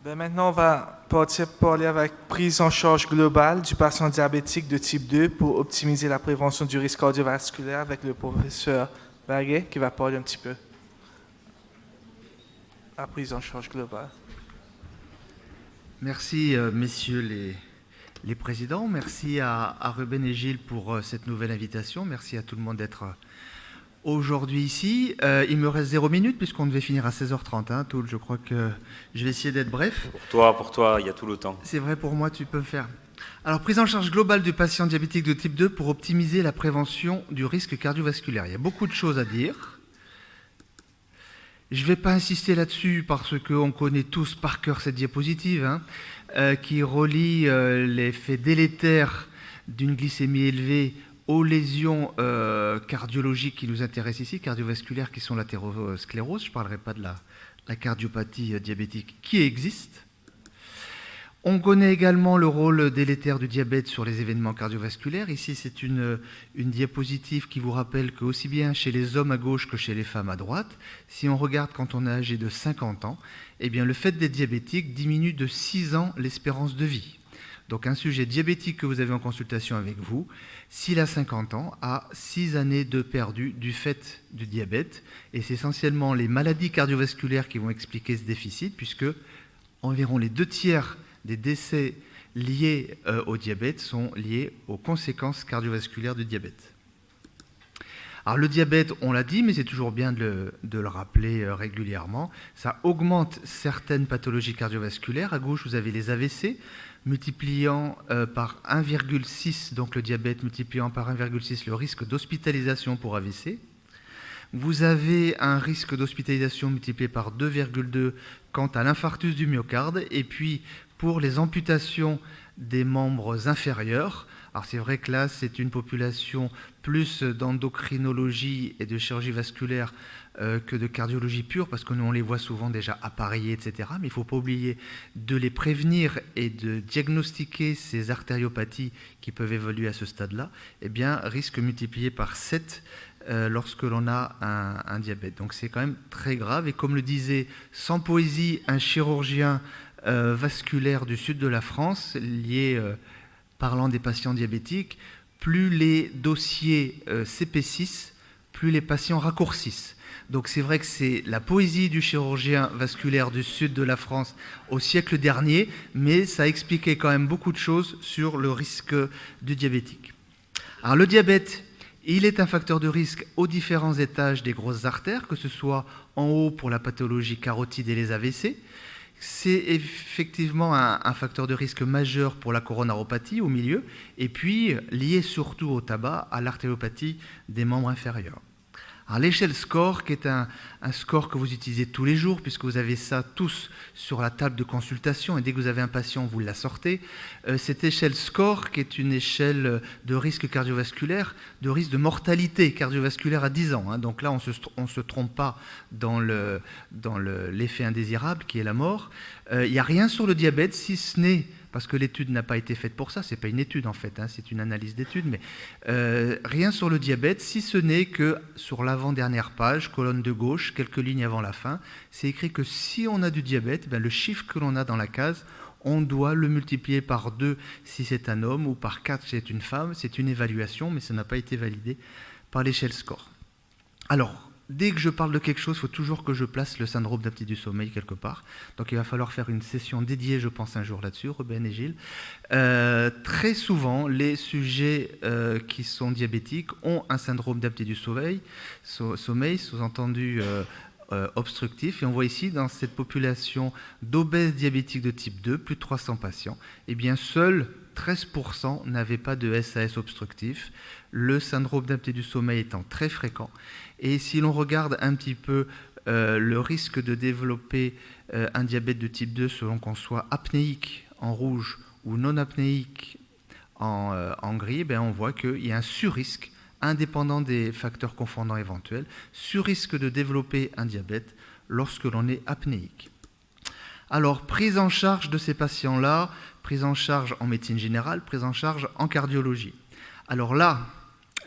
Ben maintenant, on va parler avec prise en charge globale du patient diabétique de type 2 pour optimiser la prévention du risque cardiovasculaire avec le professeur Baguet qui va parler un petit peu de la prise en charge globale. Merci, messieurs les présidents. Merci à Ruben et Gilles pour cette nouvelle invitation. Merci à tout le monde d'être aujourd'hui ici. Il me reste 0 minute puisqu'on devait finir à 16h30. Hein, Toul, je crois que je vais essayer d'être bref. Pour toi, il y a tout le temps. C'est vrai pour moi, tu peux me faire. Alors, prise en charge globale du patient diabétique de type 2 pour optimiser la prévention du risque cardiovasculaire. Il y a beaucoup de choses à dire. Je ne vais pas insister là-dessus parce qu'on connaît tous par cœur cette diapositive qui relie l'effet délétère d'une glycémie élevée aux lésions cardiologiques qui nous intéressent ici, cardiovasculaires qui sont l'athérosclérose. Je ne parlerai pas de la cardiopathie diabétique qui existe. On connaît également le rôle délétère du diabète sur les événements cardiovasculaires. Ici, c'est une diapositive qui vous rappelle que aussi bien chez les hommes à gauche que chez les femmes à droite, si on regarde quand on est âgé de 50 ans, eh bien, le fait d'être diabétique diminue de 6 ans l'espérance de vie. Donc un sujet diabétique que vous avez en consultation avec vous, s'il a 50 ans, a 6 années de perdu du fait du diabète. Et c'est essentiellement les maladies cardiovasculaires qui vont expliquer ce déficit, puisque environ les 2/3 des décès liés au diabète sont liés aux conséquences cardiovasculaires du diabète. Alors le diabète, on l'a dit, mais c'est toujours bien de le rappeler régulièrement, ça augmente certaines pathologies cardiovasculaires. À gauche, vous avez les AVC, multipliant par 1,6, donc le diabète multipliant par 1,6 le risque d'hospitalisation pour AVC. Vous avez un risque d'hospitalisation multiplié par 2,2 quant à l'infarctus du myocarde, et puis pour les amputations des membres inférieurs. Alors c'est vrai que là, c'est une population plus d'endocrinologie et de chirurgie vasculaire que de cardiologie pure, parce que nous, on les voit souvent déjà appareillés, etc. Mais il ne faut pas oublier de les prévenir et de diagnostiquer ces artériopathies qui peuvent évoluer à ce stade-là. Eh bien, risque multiplié par 7 lorsque l'on a un diabète. Donc c'est quand même très grave. Et comme le disait sans poésie un chirurgien vasculaire du sud de la France, parlant des patients diabétiques, plus les dossiers s'épaississent, plus les patients raccourcissent. Donc c'est vrai que c'est la poésie du chirurgien vasculaire du sud de la France au siècle dernier, mais ça expliquait quand même beaucoup de choses sur le risque du diabétique. Alors le diabète, il est un facteur de risque aux différents étages des grosses artères, que ce soit en haut pour la pathologie carotide et les AVC. C'est effectivement un facteur de risque majeur pour la coronaropathie au milieu, et puis lié surtout au tabac, à l'artériopathie des membres inférieurs. Alors l'échelle SCORE, qui est un score que vous utilisez tous les jours, puisque vous avez ça tous sur la table de consultation, et dès que vous avez un patient, vous la sortez. Cette échelle SCORE, qui est une échelle de risque cardiovasculaire, de risque de mortalité cardiovasculaire à 10 ans. Donc là, on ne se trompe pas dans l'effet indésirable, qui est la mort. Il n'y a rien sur le diabète, si ce n'est... parce que l'étude n'a pas été faite pour ça, ce n'est pas une étude en fait, c'est une analyse d'étude, mais rien sur le diabète, si ce n'est que sur l'avant-dernière page, colonne de gauche, quelques lignes avant la fin, c'est écrit que si on a du diabète, le chiffre que l'on a dans la case, on doit le multiplier par 2 si c'est un homme, ou par 4 si c'est une femme. C'est une évaluation, mais ça n'a pas été validé par l'échelle SCORE. Alors, dès que je parle de quelque chose, il faut toujours que je place le syndrome d'apnée du sommeil quelque part. Donc il va falloir faire une session dédiée, je pense, un jour là-dessus, Ruben et Gilles. Très souvent, les sujets qui sont diabétiques ont un syndrome d'apnée du sommeil, sous-entendu obstructif. Et on voit ici, dans cette population d'obèses diabétiques de type 2, plus de 300 patients, eh bien seuls 13% n'avaient pas de SAS obstructif, le syndrome d'apnée du sommeil étant très fréquent. Et si l'on regarde un petit peu le risque de développer un diabète de type 2 selon qu'on soit apnéique en rouge ou non apnéique en gris, on voit qu'il y a un surrisque, indépendant des facteurs confondants éventuels, surrisque de développer un diabète lorsque l'on est apnéique. Alors, prise en charge de ces patients-là, prise en charge en médecine générale, prise en charge en cardiologie. Alors là,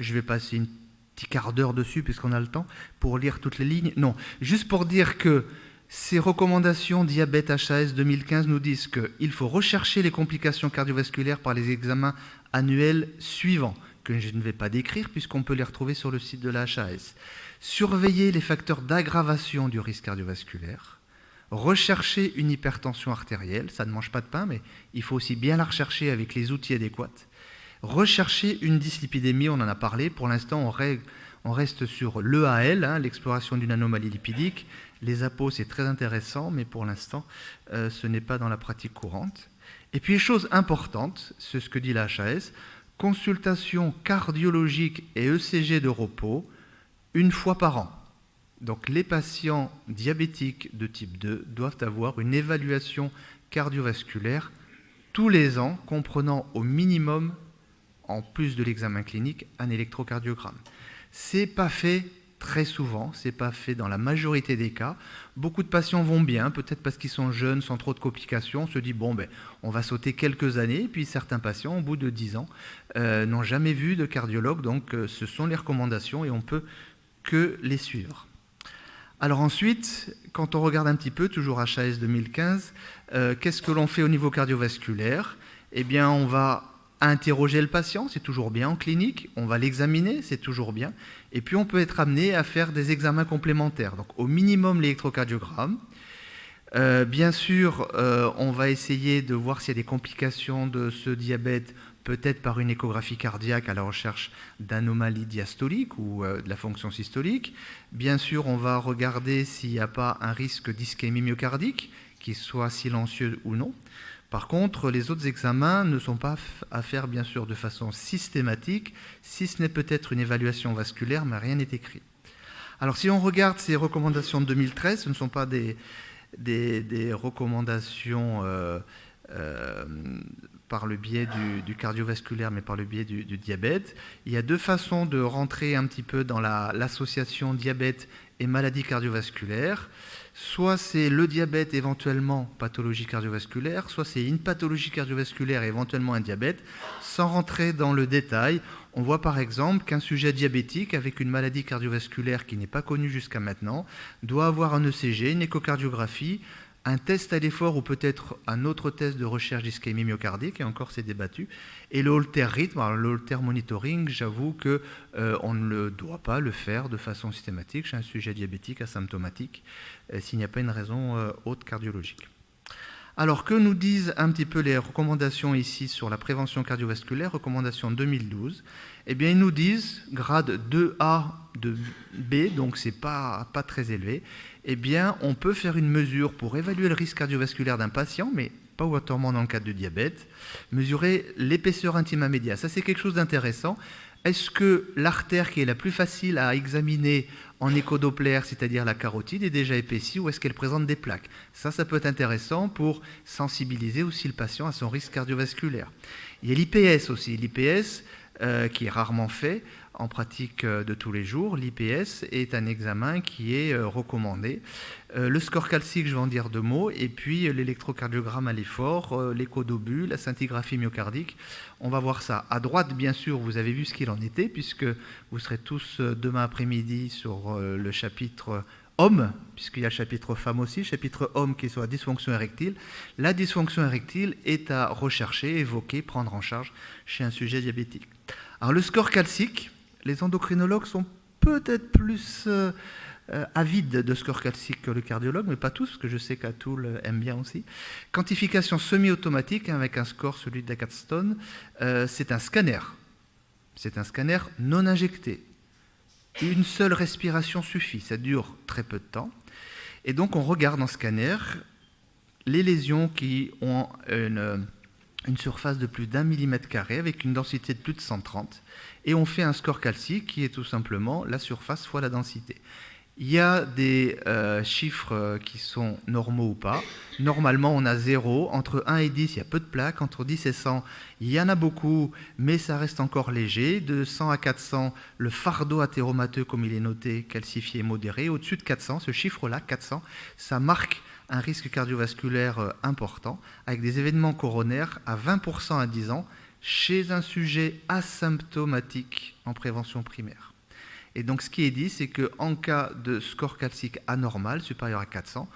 je vais passer un petit quart d'heure dessus, puisqu'on a le temps, pour lire toutes les lignes. Non, juste pour dire que Ces recommandations diabète HAS 2015 nous disent qu'il faut rechercher les complications cardiovasculaires par les examens annuels suivants, que je ne vais pas décrire puisqu'on peut les retrouver sur le site de la HAS. Surveiller les facteurs d'aggravation du risque cardiovasculaire. Rechercher une hypertension artérielle, ça ne mange pas de pain, mais il faut aussi bien la rechercher avec les outils adéquats. Rechercher une dyslipidémie, on en a parlé, pour l'instant on reste sur l'EAL, l'exploration d'une anomalie lipidique. Les APO c'est très intéressant, mais pour l'instant ce n'est pas dans la pratique courante. Et puis chose importante, c'est ce que dit la HAS, consultation cardiologique et ECG de repos une fois par an. Donc les patients diabétiques de type 2 doivent avoir une évaluation cardiovasculaire tous les ans, comprenant au minimum, en plus de l'examen clinique, un électrocardiogramme. Ce n'est pas fait très souvent, ce n'est pas fait dans la majorité des cas. Beaucoup de patients vont bien, peut-être parce qu'ils sont jeunes, sans trop de complications, on se dit bon, on va sauter quelques années, et puis certains patients, au bout de 10 ans, n'ont jamais vu de cardiologue, donc ce sont les recommandations et on ne peut que les suivre. Alors ensuite, quand on regarde un petit peu, toujours HAS 2015, qu'est-ce que l'on fait au niveau cardiovasculaire? Eh bien, on va interroger le patient, c'est toujours bien en clinique, on va l'examiner, c'est toujours bien, et puis on peut être amené à faire des examens complémentaires, donc au minimum l'électrocardiogramme. Bien sûr, on va essayer de voir s'il y a des complications de ce diabète, peut-être par une échographie cardiaque à la recherche d'anomalies diastoliques ou de la fonction systolique. Bien sûr, on va regarder s'il n'y a pas un risque d'ischémie myocardique, qui soit silencieux ou non. Par contre, les autres examens ne sont pas à faire, bien sûr, de façon systématique, si ce n'est peut-être une évaluation vasculaire, mais rien n'est écrit. Alors, si on regarde ces recommandations de 2013, ce ne sont pas des recommandations par le biais du cardiovasculaire, mais par le biais du diabète. Il y a deux façons de rentrer un petit peu dans l'association diabète et maladie cardiovasculaire. Soit c'est le diabète éventuellement pathologie cardiovasculaire, soit c'est une pathologie cardiovasculaire et éventuellement un diabète. Sans rentrer dans le détail, on voit par exemple qu'un sujet diabétique avec une maladie cardiovasculaire qui n'est pas connue jusqu'à maintenant doit avoir un ECG, une échocardiographie, un test à l'effort ou peut-être un autre test de recherche d'ischémie myocardique, et encore c'est débattu, et le Holter rythme, alors le Holter monitoring, j'avoue qu'on ne doit pas le faire de façon systématique chez un sujet diabétique asymptomatique s'il n'y a pas une raison haute cardiologique. Alors que nous disent un petit peu les recommandations ici sur la prévention cardiovasculaire, recommandation 2012, eh bien ils nous disent, grade 2A de B, donc c'est pas très élevé, eh bien on peut faire une mesure pour évaluer le risque cardiovasculaire d'un patient, mais pas obligatoirement dans le cadre de diabète, mesurer l'épaisseur intima média. Ça c'est quelque chose d'intéressant. Est-ce que l'artère qui est la plus facile à examiner en échodoppler, c'est-à-dire la carotide, est déjà épaissie ou est-ce qu'elle présente des plaques? Ça peut être intéressant pour sensibiliser aussi le patient à son risque cardiovasculaire. Il y a l'IPS aussi. L'IPS, qui est rarement fait en pratique de tous les jours, l'IPS est un examen qui est recommandé. Le score calcique, je vais en dire deux mots, et puis l'électrocardiogramme à l'effort, l'échodobule, la scintigraphie myocardique. On va voir ça. À droite, bien sûr, vous avez vu ce qu'il en était, puisque vous serez tous demain après-midi sur le chapitre homme, puisqu'il y a le chapitre femme aussi, chapitre homme qui est sur la dysfonction érectile. La dysfonction érectile est à rechercher, évoquer, prendre en charge chez un sujet diabétique. Alors le score calcique, les endocrinologues sont peut-être plus avides de score calcique que le cardiologue, mais pas tous, parce que je sais qu'Atul aime bien aussi. Quantification semi-automatique avec un score, celui de Catston, c'est un scanner. C'est un scanner non injecté. Une seule respiration suffit, ça dure très peu de temps. Et donc on regarde en scanner les lésions qui ont une surface de plus d'1 mm² avec une densité de plus de 130, et on fait un score calcique qui est tout simplement la surface fois la densité. Il y a des chiffres qui sont normaux ou pas. Normalement, on a 0. Entre 1 et 10, il y a peu de plaques. Entre 10 et 100, il y en a beaucoup, mais ça reste encore léger. De 100 à 400, le fardeau athéromateux, comme il est noté, calcifié, modéré. Au-dessus de 400, ce chiffre-là, 400, ça marque un risque cardiovasculaire important, avec des événements coronaires à 20% à 10 ans, chez un sujet asymptomatique en prévention primaire. Et donc ce qui est dit, c'est qu'en cas de score calcique anormal, supérieur à 400,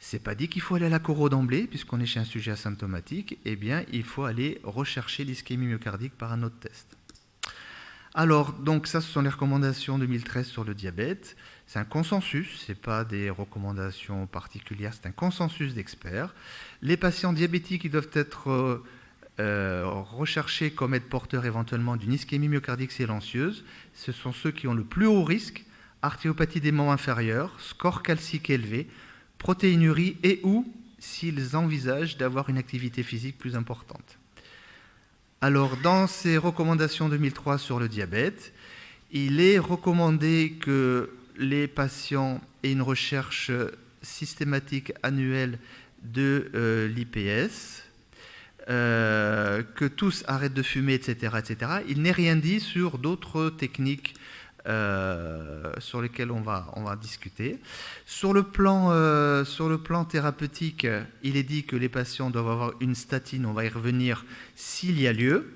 C'est pas dit qu'il faut aller à la choro d'emblée, puisqu'on est chez un sujet asymptomatique, eh bien, il faut aller rechercher l'ischémie myocardique par un autre test. Alors, donc ça, ce sont les recommandations 2013 sur le diabète. C'est un consensus, ce n'est pas des recommandations particulières, c'est un consensus d'experts. Les patients diabétiques, ils doivent être recherchés comme être porteurs éventuellement d'une ischémie myocardique silencieuse. Ce sont ceux qui ont le plus haut risque, artériopathie des membres inférieurs, score calcique élevé, protéinurie et ou s'ils envisagent d'avoir une activité physique plus importante. Alors, dans ces recommandations 2003 sur le diabète, il est recommandé que les patients aient une recherche systématique annuelle de l'IPS, que tous arrêtent de fumer, etc., etc. Il n'est rien dit sur d'autres techniques sur lesquelles on va discuter. Sur le plan thérapeutique, il est dit que les patients doivent avoir une statine, on va y revenir s'il y a lieu.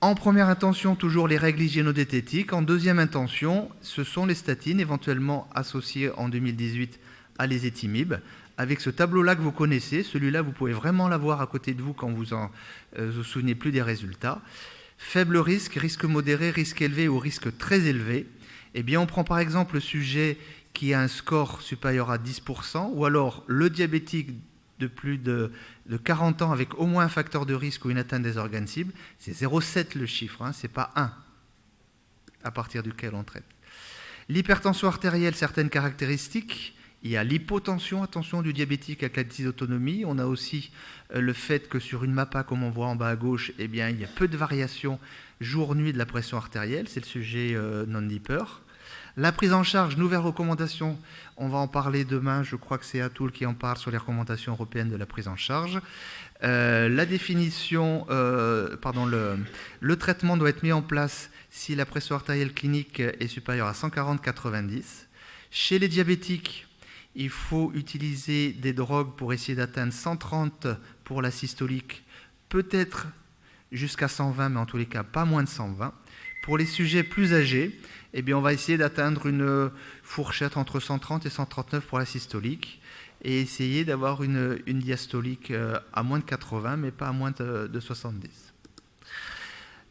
En première intention, toujours les règles hygiéno-diététiques. En deuxième intention, ce sont les statines, éventuellement associées en 2018 à l'ézetimibe. Avec ce tableau-là que vous connaissez, celui-là, vous pouvez vraiment l'avoir à côté de vous quand vous vous souvenez plus des résultats. Faible risque, risque modéré, risque élevé ou risque très élevé. Eh bien, on prend par exemple le sujet qui a un score supérieur à 10%, ou alors le diabétique de plus de 40 ans avec au moins un facteur de risque ou une atteinte des organes cibles. C'est 0,7 le chiffre, ce n'est pas 1 à partir duquel on traite. L'hypertension artérielle, certaines caractéristiques. Il y a l'hypotension, attention, du diabétique avec la dysautonomie. On a aussi le fait que sur une MAPA, comme on voit en bas à gauche, eh bien, il y a peu de variations jour-nuit de la pression artérielle. C'est le sujet non-dipper. La prise en charge, nouvelle recommandation, on va en parler demain. Je crois que c'est Atul qui en parle sur les recommandations européennes de la prise en charge. La définition, le traitement doit être mis en place si la pression artérielle clinique est supérieure à 140/90. Chez les diabétiques, il faut utiliser des drogues pour essayer d'atteindre 130 pour la systolique, peut-être jusqu'à 120, mais en tous les cas pas moins de 120. Pour les sujets plus âgés, eh bien, on va essayer d'atteindre une fourchette entre 130 et 139 pour la systolique et essayer d'avoir une diastolique à moins de 80, mais pas à moins de 70.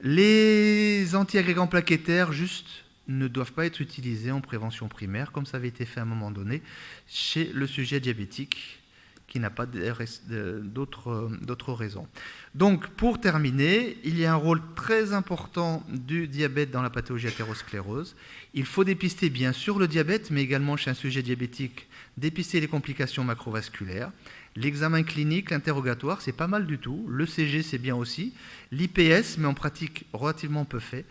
Les antiagrégants plaquettaires, juste, ne doivent pas être utilisés en prévention primaire, comme ça avait été fait à un moment donné chez le sujet diabétique, qui n'a pas d'autres raisons. Donc, pour terminer, il y a un rôle très important du diabète dans la pathologie athérosclérose. Il faut dépister bien sûr le diabète, mais également chez un sujet diabétique, dépister les complications macrovasculaires. L'examen clinique, l'interrogatoire, c'est pas mal du tout. L'ECG, c'est bien aussi. L'IPS, mais en pratique relativement peu fait.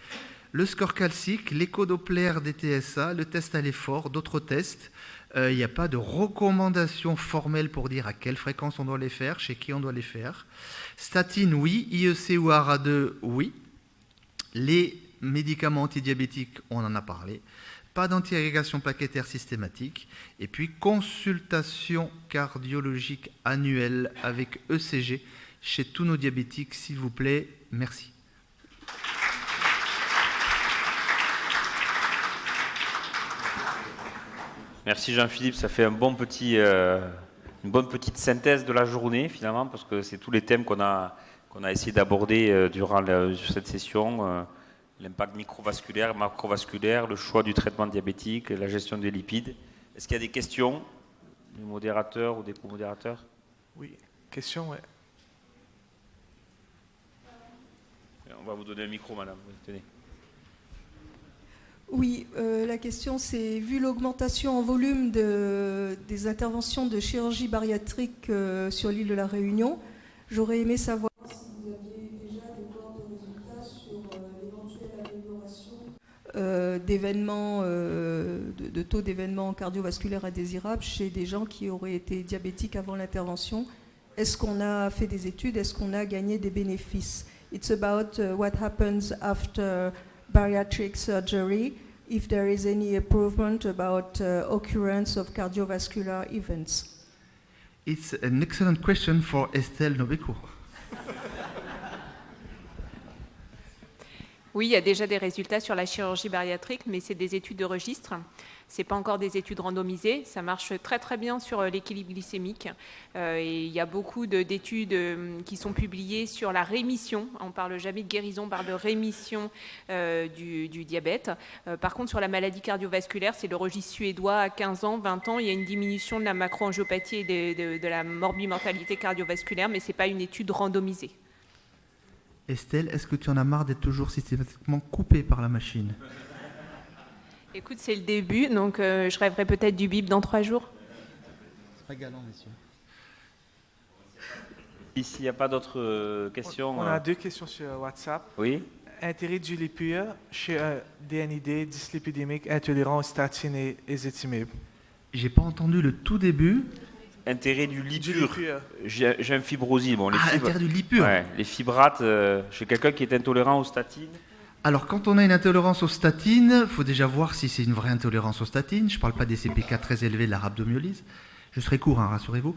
Le score calcique, l'écho-doppler des TSA, le test à l'effort, d'autres tests. Il n'y a pas de recommandation formelle pour dire à quelle fréquence on doit les faire, chez qui on doit les faire. Statine, oui. IEC ou ARA2, oui. Les médicaments antidiabétiques, on en a parlé. Pas d'antiagrégation plaquettaire systématique. Et puis, consultation cardiologique annuelle avec ECG chez tous nos diabétiques, s'il vous plaît. Merci. Merci Jean-Philippe, ça fait une bonne petite synthèse de la journée finalement, parce que c'est tous les thèmes qu'on a essayé d'aborder durant cette session, l'impact microvasculaire, macrovasculaire, le choix du traitement diabétique, la gestion des lipides. Est-ce qu'il y a des questions des modérateurs ou des co-modérateurs? Oui, question, oui. On va vous donner un micro, madame. Tenez. Oui, la question c'est, vu l'augmentation en volume des interventions de chirurgie bariatrique sur l'île de la Réunion, j'aurais aimé savoir si vous aviez déjà des corps de résultats sur l'éventuelle amélioration d'événements, de taux d'événements cardiovasculaires indésirables chez des gens qui auraient été diabétiques avant l'intervention. Est-ce qu'on a fait des études? Est-ce qu'on a gagné des bénéfices? It's about what happens after bariatric surgery, if there is any improvement about occurrence of cardiovascular events. It's an excellent question for Estelle Nobeco. Oui, il y a déjà des résultats sur la chirurgie bariatrique, mais c'est des études de registre. Ce n'est pas encore des études randomisées. Ça marche très très bien sur l'équilibre glycémique. Et il y a beaucoup d'études qui sont publiées sur la rémission. On ne parle jamais de guérison, on parle de rémission du diabète. Par contre, sur la maladie cardiovasculaire, c'est le registre suédois à 15 ans, 20 ans. Il y a une diminution de la macroangiopathie et de la morbimortalité cardiovasculaire, mais ce n'est pas une étude randomisée. Estelle, est-ce que tu en as marre d'être toujours systématiquement coupée par la machine? Écoute, c'est le début, donc je rêverai peut-être du bip dans 3 jours. C'est pas galant, messieurs. S'il n'y a pas d'autres questions... On a 2 questions sur WhatsApp. Oui. Intérêt du lipure chez un DNID dyslipidémique intolérant aux statines et ezetimibe. J'ai pas entendu le tout début. Intérêt du lipure. J'ai un fibrosile. Bon, intérêt du lipure. Ouais, les fibrates, chez quelqu'un qui est intolérant aux statines. Alors, quand on a une intolérance aux statines, il faut déjà voir si c'est une vraie intolérance aux statines. Je ne parle pas des CPK très élevés de la rhabdomyolyse. Je serai court, hein, rassurez-vous.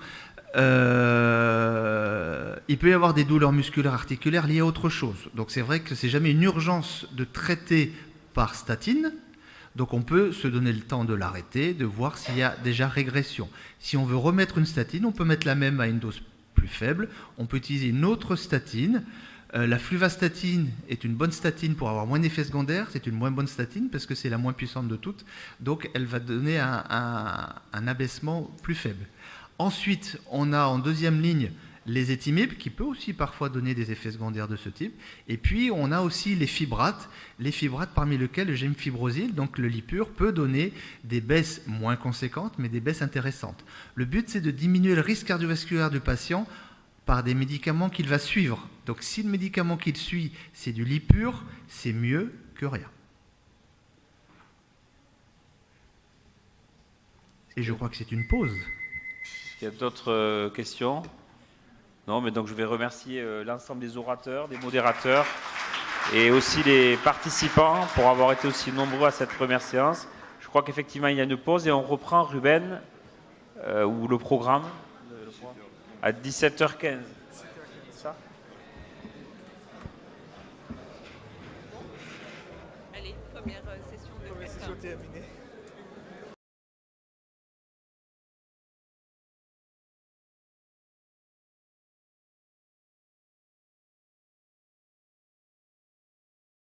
Il peut y avoir des douleurs musculaires articulaires liées à autre chose. Donc, c'est vrai que ce n'est jamais une urgence de traiter par statine. Donc on peut se donner le temps de l'arrêter, de voir s'il y a déjà régression. Si on veut remettre une statine, on peut mettre la même à une dose plus faible. On peut utiliser une autre statine. La fluvastatine est une bonne statine pour avoir moins d'effets secondaires. C'est une moins bonne statine parce que c'est la moins puissante de toutes. Donc elle va donner un abaissement plus faible. Ensuite, on a en deuxième ligne les étimibes, qui peut aussi parfois donner des effets secondaires de ce type. Et puis, on a aussi les fibrates parmi lesquels le gemfibrozil, donc le lipure, peut donner des baisses moins conséquentes, mais des baisses intéressantes. Le but, c'est de diminuer le risque cardiovasculaire du patient par des médicaments qu'il va suivre. Donc, si le médicament qu'il suit, c'est du lipure, c'est mieux que rien. Et je crois que c'est une pause. Il y a d'autres questions ? Non, mais donc je vais remercier l'ensemble des orateurs, des modérateurs et aussi les participants pour avoir été aussi nombreux à cette première séance. Je crois qu'effectivement il y a une pause et on reprend, Ruben, ou le programme à 17h15. Ça ? Allez, première session de terminée.